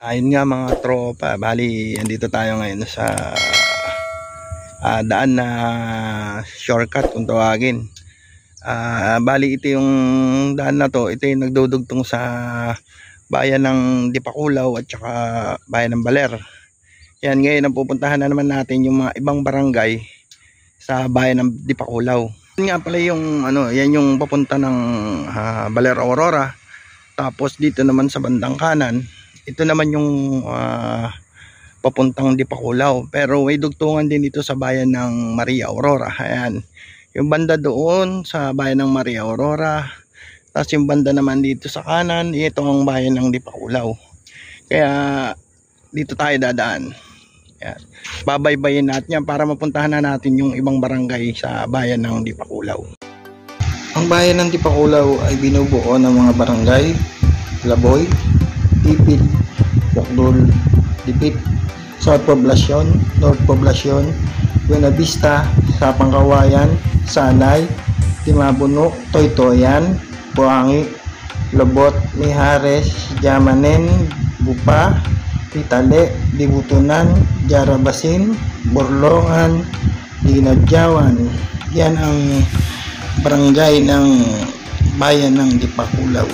Ayun nga mga tropa, bali andito tayo ngayon sa daan na shortcut kung tawagin. Bali ito yung daan na to, ito yung nagdudugtong sa bayan ng Dipakulaw at saka bayan ng Baler. Yan, ngayon ang pupuntahan na naman natin yung mga ibang barangay sa bayan ng Dipakulaw. Yan nga pala yung yan yung papunta ng Baler Aurora. Tapos dito naman sa bandang kanan, ito naman yung papuntang Dipakulaw. Pero may dugtungan din dito sa bayan ng Maria Aurora. Ayan. Yung banda doon sa bayan ng Maria Aurora. Tapos yung banda naman dito sa kanan, ito ang bayan ng Dipakulaw. Kaya dito tayo dadaan. Ayan. Babaybayin natin yan para mapuntahan na natin yung ibang barangay sa bayan ng Dipakulaw. Ang bayan ng Dipakulaw ay binubuo ng mga barangay: Laboy, Tipid, Bukdul, Dipit, South Poblacion, North Poblacion, Buena Vista, Sapang Kawayan, Sanay, Timabuno, Toytoyan, Buangi, Lobot, Mijares, Yamanen, Bupa, Pitale, Dibutunan, Jarabasin, Borlongan, Dinadyawan. Yan ang barangay ng bayan ng Dipakulaw.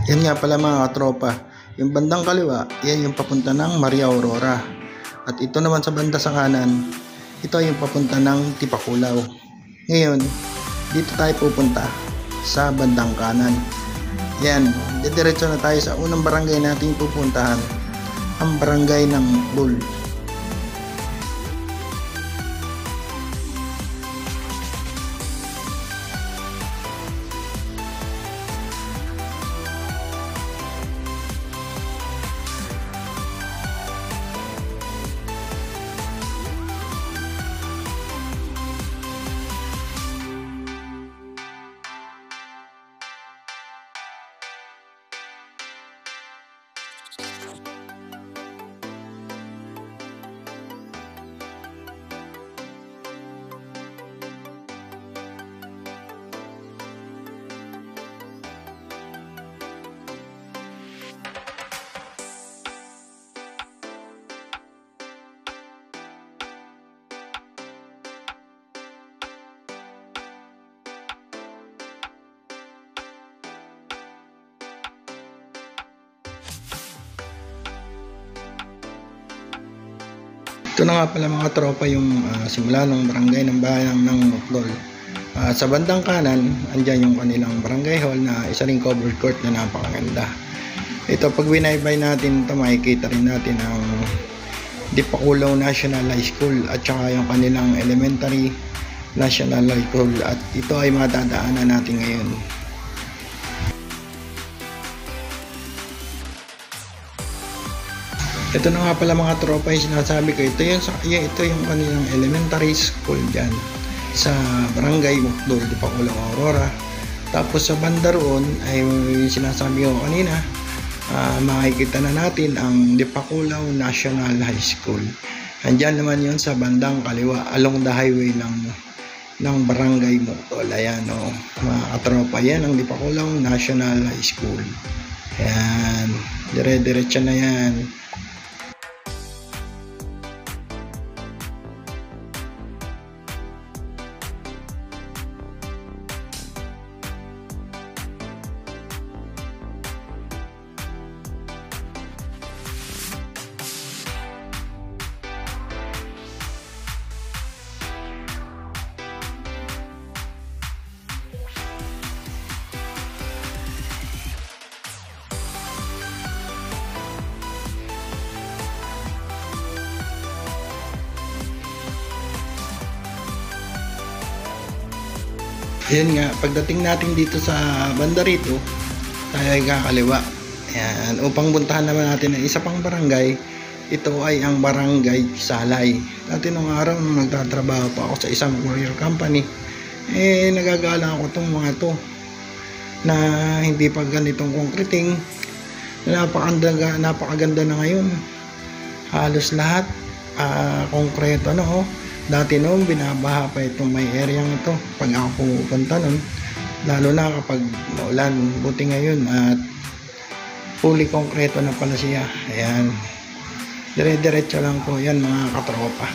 Yan nga pala mga katropa, yung bandang kaliwa, yan yung papunta ng Maria Aurora. At ito naman sa banda sa kanan, ito yung papunta ng Dipakulaw. Ngayon, dito tayo pupunta sa bandang kanan. Yan, diretso na tayo sa unang barangay natin pupuntahan, ang barangay ng Bukdul. Ito na nga pala mga tropa yung simula ng barangay ng bayan ng Bukdul. Sa bandang kanan, andyan yung kanilang barangay hall na isa ring covered court na napakaganda. Ito, pag binaybay natin ito, makikita rin natin ang Dipakulaw National High School at saka yung kanilang elementary National High School, at ito ay matadaanan natin ngayon. Ito na nga pala mga tropa yung sinasabi ko. Ito yung kanilang elementary school dyan sa barangay Mukdol, Dipakulaw, Aurora. Tapos sa banda roon ay sinasabi ko kanina, makikita na natin ang Dipakulaw National High School. Andyan naman yun sa bandang kaliwa along the highway ng barangay Mukdol. Ayan o, mga katropa, yan ang Dipakulaw National High School. Ayan, dire-diretso na yan. Ayan nga, pagdating natin dito sa banda rito, tayo ay kakaliwa. Ayan, upang puntahan naman natin ang isa pang barangay. Ito ay ang barangay Salay. Dati nung araw nung nagtatrabaho pa ako sa isang courier company, nagagala ako itong mga to na hindi pa ganitong concreting. Napakaganda na ngayon. Halos lahat konkreto na oh. Dati noon binabaha pa itong may area ito pag ako pupunta noon, lalo na kapag maulan. Buti ngayon at fully konkreto na pala siya. Ayan, dire-diretso lang po yan mga katropa.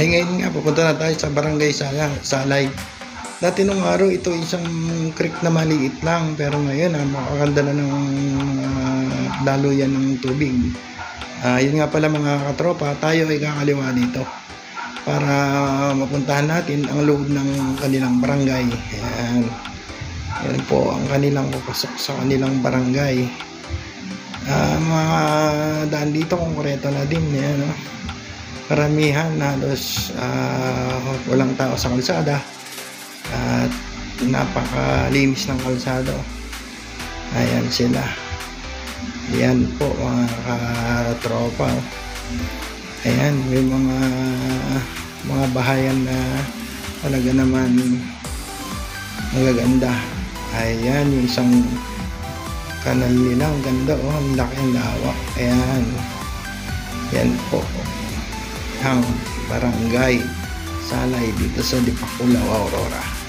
Ay ngayon nga, pupunta na tayo sa barangay Salay. Dati nung araw, ito isang creek na maliit lang, pero ngayon makakaganda na ng daluyan ng tubig. Yun nga pala mga katropa, tayo ay kakaliwa dito para mapuntahan natin ang loob ng kanilang barangay. Ayan, yan po ang kanilang papasok sa kanilang barangay. Mga daan dito konkreto na din. Ayan, no? Karamihan halos walang tao sa kalsada at napakalinis ng kalsada. Ayan sila. Ayan po mga katropa. Ayan, may mga bahayan na talaga naman magaganda. Ayan, yung isang kanal nila, ang ganda oh, ang laki ang lawak. Ayan, yan po ang barangay Salay dito sa Dipakulaw, Aurora.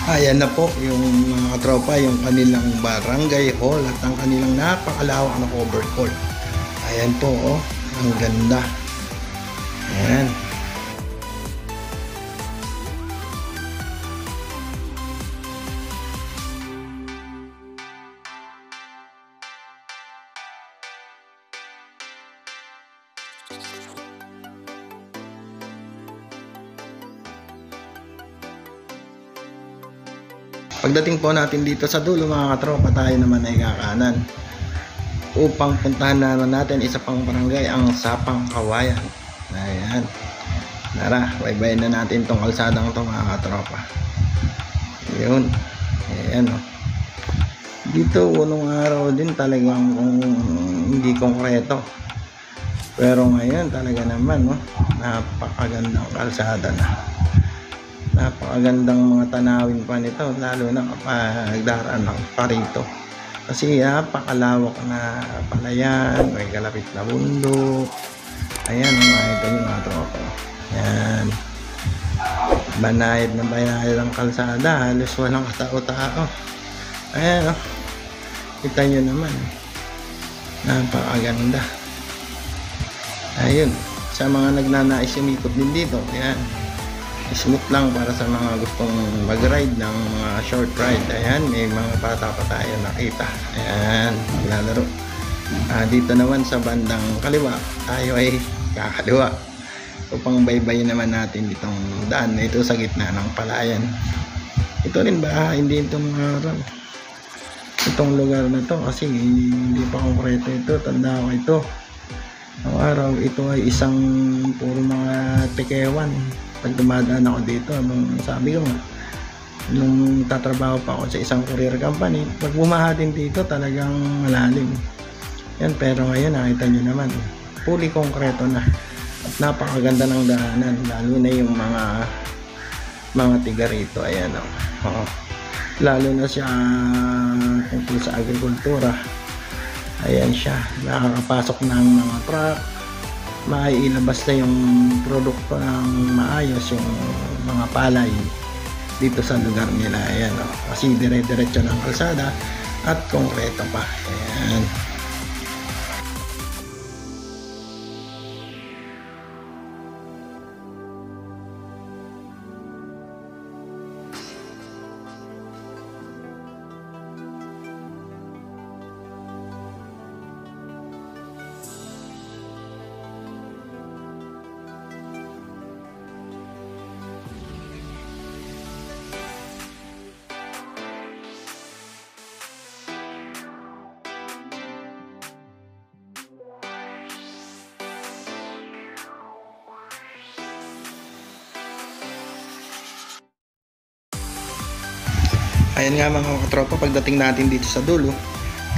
Ayan na po yung mga katropa, yung kanilang barangay hall at ang kanilang napakalawak na covered court. Ayan po, oh, ang ganda. Ayan. Pagdating po natin dito sa dulo mga katropa, tayo naman ay kakanan upang puntahan naman natin isa pang barangay, ang Sapang Kawayan. Ayan, tara, baybayin na natin tong kalsadang to mga katropa. Yun, ayan o. Dito unong araw din talagang hindi konkreto, pero ngayon talaga naman napakagandang kalsada na. Napakagandang mga tanawin pa nito, lalo na kapag daraan pa rito, kasi napakalawak na palayan, may kalapit na bundok. Ayan, makita nyo mga tropa. Ayan, banayad na banayad ang kalsada, halos walang katao-tao. Ayan, oh, kita nyo naman, napakaganda. Ayun, sa mga nagnanais umikot din dito, ayan, smooth lang para sa mga gustong mag-ride ng mga short ride. Ayan, may mga bata pa tayo nakita. Ayan, maglalaro. Dito naman sa bandang kaliwa, tayo ay kakaliwa upang baybayin naman natin itong daan na ito sa gitna ng palayan. Ito rin ba, hindi itong itong lugar na to, kasi hindi pa konkreto ito. Tanda ko ito, ang araw ito ay isang puro mga tekewan. Pag dumadaan ako dito, sabi ko nga, nung tatrabaho pa ako sa isang courier company, pag bumahatin dito talagang malalim yan. Pero ngayon nakita nyo naman, fully konkreto na at napakaganda ng daanan, lalo na yung mga tiga rito. Ayan, oh. Lalo na siya tungkol sa agrikultura. Ayan siya, nakakapasok ng mga truck, maiilabas na yung produkto ng maayos, yung mga palay dito sa lugar nila. Ayan, oh, kasi dire-diretso ng kalsada at konkreto pa. Ayan. Ayan nga mga katropa, pagdating natin dito sa dulo,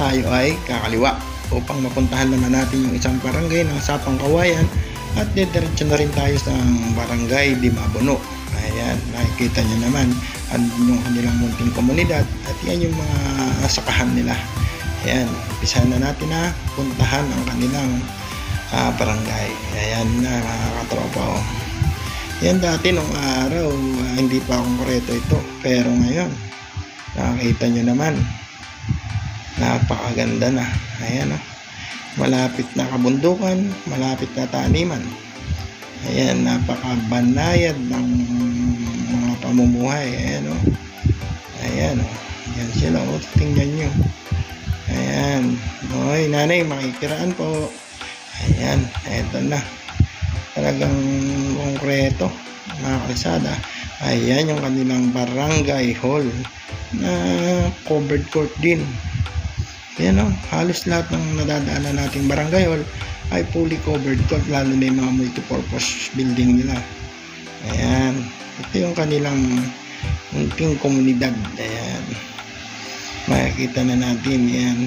tayo ay kakaliwa upang mapuntahan naman natin yung isang barangay ng Sapang Kawayan at diretso na rin tayo sa barangay Dimabuno. Ayan, nakikita nyo naman yung kanilang munting komunidad at yan yung mga sakahan nila. Ayan, umpisahan na natin na puntahan ang kanilang barangay. Ayan na mga katropa, oh. Yan, dati nung araw hindi pa konkreto ito, pero ngayon nakikita nyo naman, napakaganda na. Ayan, oh, malapit na kabundukan, malapit na taniman. Ayan, napakabanayad ng mga pamumuhay. Ayan, oh. Ayan, oh. Ayan sila, oh. Tingnan nyo. Ayan, oy nanay, makikiraan po. Ayan, eto na, talagang konkreto mga kalsada. Ayan yung kanilang barangay hall na covered court din. Ayan, oh, halos lahat ng nadadaanan nating barangay hall ay fully covered court, lalo na yung mga multipurpose building nila. Ayan, ito yung kanilang munting komunidad. Ayan, makikita na natin yan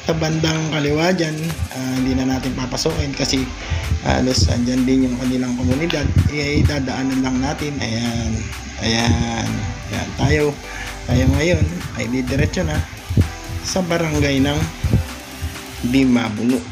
sa bandang kaliwa dyan. Hindi na natin papasokin kasi halos andyan din yung kanilang komunidad. Dadaanan lang natin. Ayan, ayan, ayan. Tayo ngayon ay didiretso na sa barangay ng Dimabuno.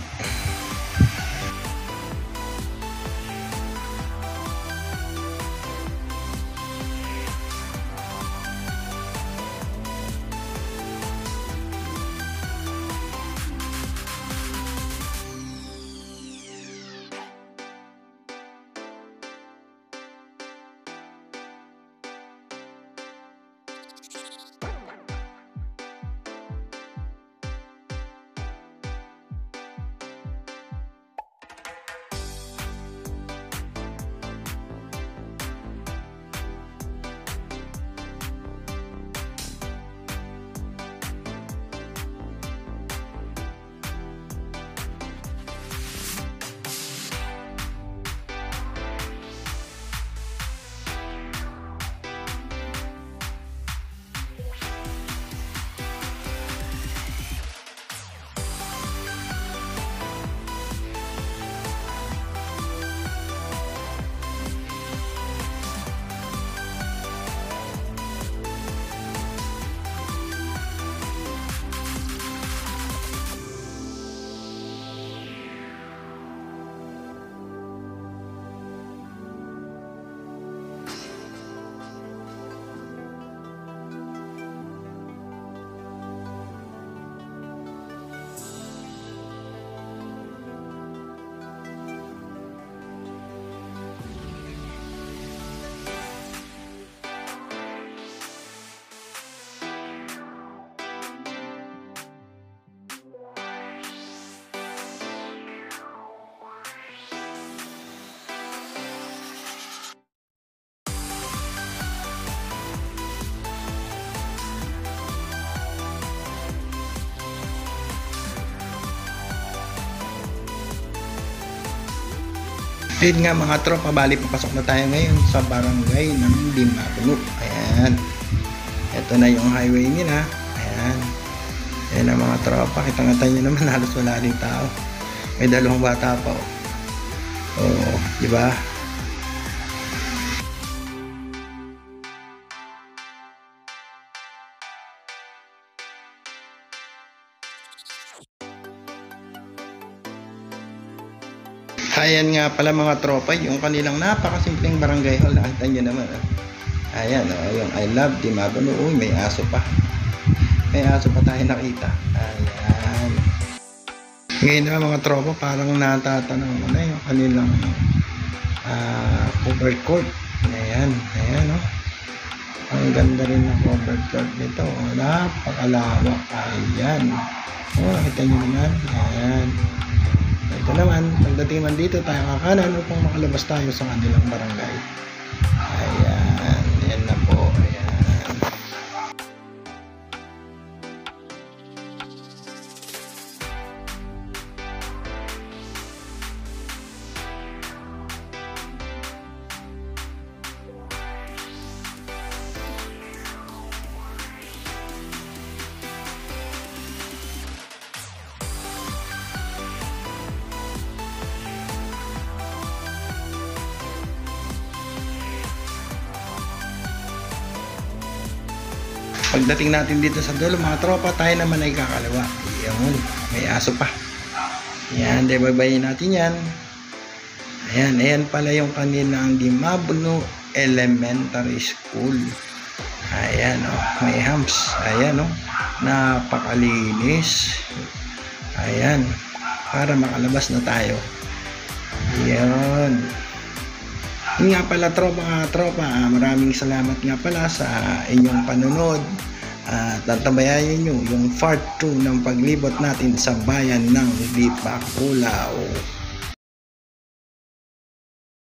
Ayun nga mga tropa, bali papasok na tayo ngayon sa barangay ng Dimabno. Ayan. Ito na yung highway nila. Ayan. Ayan ang mga tropa. Kitang-kita nyo naman, halos wala rin tao. May dalawang bata pa. Oo, di ba? Ayan nga pala mga tropa, yung kanilang napakasimpleng barangay hall. Nakita nyo naman. Ayan, yung I love Dimabno. Uy, may aso pa. May aso pa tayo nakita. Ayan. Ngayon na mga tropa, parang natatanong mo na yung kanilang cover court. Ayan, ayan o. Ang ganda rin ng cover court nito. Napakalawak. Ayan. Nakita nyo naman. Ayan. Ito naman, pagdating man dito tayo kakanan upang makalabas tayo sa kanilang barangay. Ayan, yan na po. Ayan. Pagdating natin dito sa dulo mga tropa, tayo naman ay kakaliwa. Ayan, may aso pa. Ayan, baybayin natin yan. Ayan, ayan pala yung kanilang Dimabno Elementary School. Ayan o, may humps. Ayan o, napakalinis. Ayan, para makalabas na tayo. Ayan. Yun nga pala tropa, maraming salamat nga pala sa inyong panunod at tantabayayan nyo yung part 2 ng paglibot natin sa bayan ng Dipakulaw.